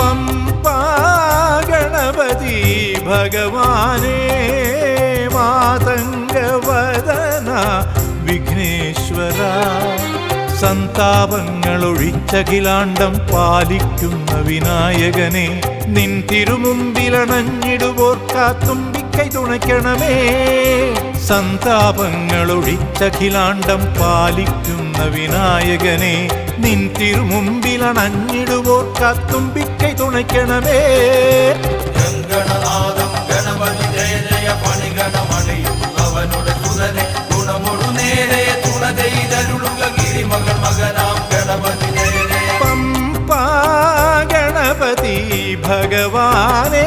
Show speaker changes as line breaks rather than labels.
പമ്പാ ഗണപതി ഭഗവാനേ മാതംഗവദന വിഘ്നേശ്വര സന്താപങ്ങളൊഴിച്ചഖിലാണ്ടം പാലിക്കുന്ന വിനായകനെ നിൻ തിരുമുമ്പിലണഞ്ഞിടുവോർ കാത്തുമ്പിക്കൈ തുണയ്ക്കണമേ സന്താപങ്ങളൊഴിച്ചഖിലാണ്ടം പാലിക്കുന്ന വിനായകനെ നിൻ തിരുമുമ്പിലണഞ്ഞിടുവോർ കാത്തുമ്പിക്കൈ തുണയ്ക്കണമേ
ഗണനാഥം ഗണപതി ജയ ജയ പണിഗണമണിയും അവനുടെ സുതനെ ഗുണമൊടു നേരെ തുണതെയ്തരുളുക ഗിരിമകൾ മകനാം ഗണപതി ജയ ജയ
പമ്പാ ഗണപതി ഭഗവാനേ